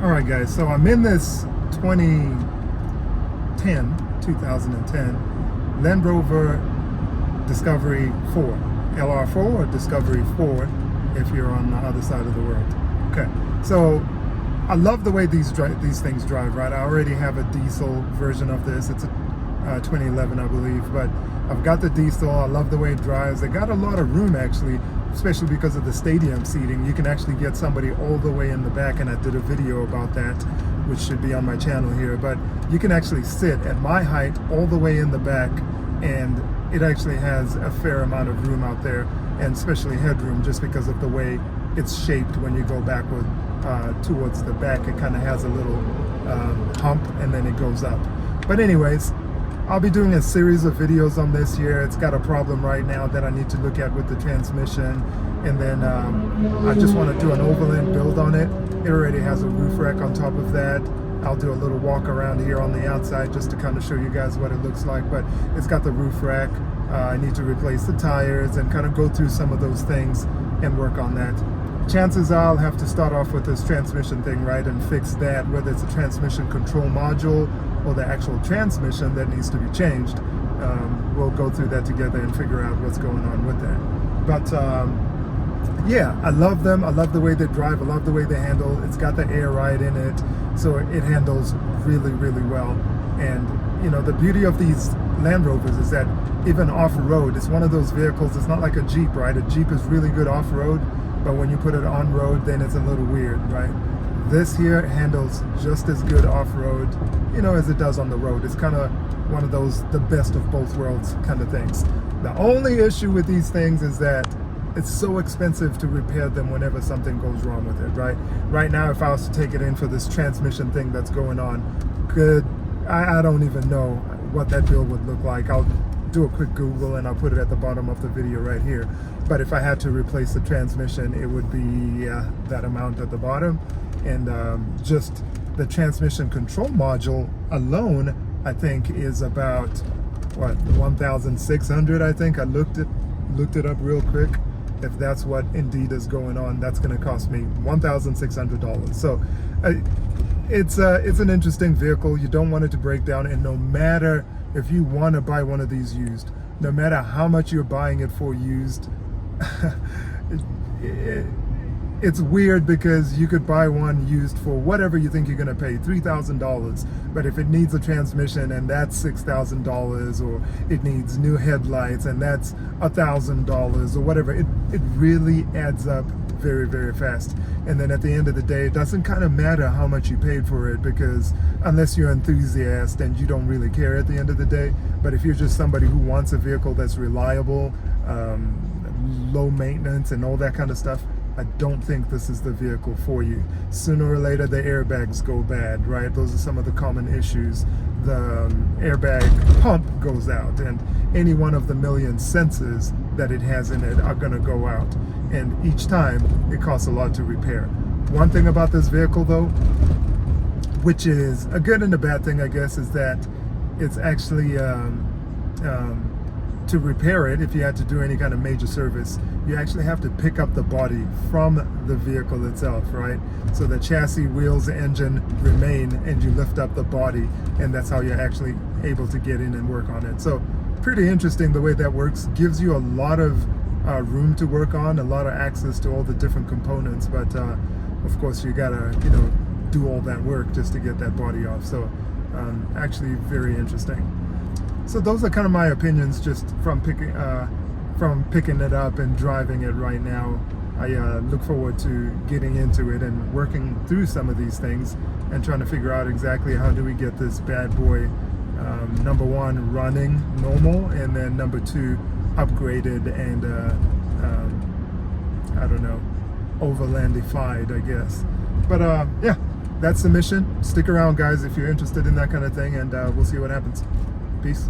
All right, guys, so I'm in this 2010 Land Rover Discovery 4, LR4 or Discovery 4 if you're on the other side of the world. Okay, so I love the way these things drive, right? I already have a diesel version of this. It's a 2011, I believe, but I've got the diesel. I love the way it drives. They got a lot of room, actually, especially because of the stadium seating. You can actually get somebody all the way in the back, and I did a video about that, which should be on my channel here. But you can actually sit at my height all the way in the back, and it actually has a fair amount of room out there, and especially headroom, just because of the way it's shaped. When you go backward towards the back, it kind of has a little hump, and then it goes up. But anyways, I'll be doing a series of videos on this here. It's got a problem right now that I need to look at with the transmission, and then I just want to do an Overland build on it. It already has a roof rack on top of that. I'll do a little walk around here on the outside just to kind of show you guys what it looks like, but it's got the roof rack. I need to replace the tires and kind of go through some of those things and work on that. Chances are I'll have to start off with this transmission thing, right, and fix that, whether it's a transmission control module or the actual transmission that needs to be changed. We'll go through that together and figure out what's going on with that. But yeah, I love them. I love the way they drive. I love the way they handle. It's got the air ride in it, so it handles really, really well. And you know, the beauty of these Land Rovers is that even off-road, it's one of those vehicles. It's not like a Jeep, right? A Jeep is really good off-road, but when you put it on road, then it's a little weird, right? This here handles just as good off-road, you know, as it does on the road. It's kind of one of those, the best of both worlds kind of things. The only issue with these things is that it's so expensive to repair them whenever something goes wrong with it, right? Right now, if I was to take it in for this transmission thing that's going on, I don't even know what that bill would look like. I'll do a quick Google and I'll put it at the bottom of the video right here. But if I had to replace the transmission, it would be that amount at the bottom. And just the transmission control module alone, I think, is about what, 1,600. I think I looked it up real quick. If that's what indeed is going on, that's going to cost me $1,600. So it's an interesting vehicle. You don't want it to break down, and no matter if you want to buy one of these used, no matter how much you're buying it for used, it's weird because you could buy one used for whatever you think you're going to pay, $3,000, but if it needs a transmission and that's $6,000, or it needs new headlights and that's $1,000 or whatever, it really adds up very, very fast. And then at the end of the day, it doesn't kind of matter how much you paid for it, because unless you're an enthusiast and you don't really care at the end of the day. But if you're just somebody who wants a vehicle that's reliable, low maintenance and all that kind of stuff, I don't think this is the vehicle for you. Sooner or later, the airbags go bad, right? Those are some of the common issues. The airbag pump goes out, and any one of the million sensors that it has in it are going to go out. And each time, it costs a lot to repair. One thing about this vehicle, though, which is a good and a bad thing, I guess, is that it's actually to repair it, if you had to do any kind of major service, you actually have to pick up the body from the vehicle itself, right? So the chassis, wheels, engine remain, and you lift up the body, and that's how you're actually able to get in and work on it. So pretty interesting the way that works. Gives you a lot of room to work on, a lot of access to all the different components, but of course you gotta, you know, do all that work just to get that body off. So actually very interesting. So those are kind of my opinions just from picking it up and driving it right now. I look forward to getting into it and working through some of these things and trying to figure out exactly how do we get this bad boy, number one, running normal, and then number two, upgraded and I don't know, overlandified, I guess. But yeah, that's the mission. Stick around, guys, if you're interested in that kind of thing, and we'll see what happens. Peace.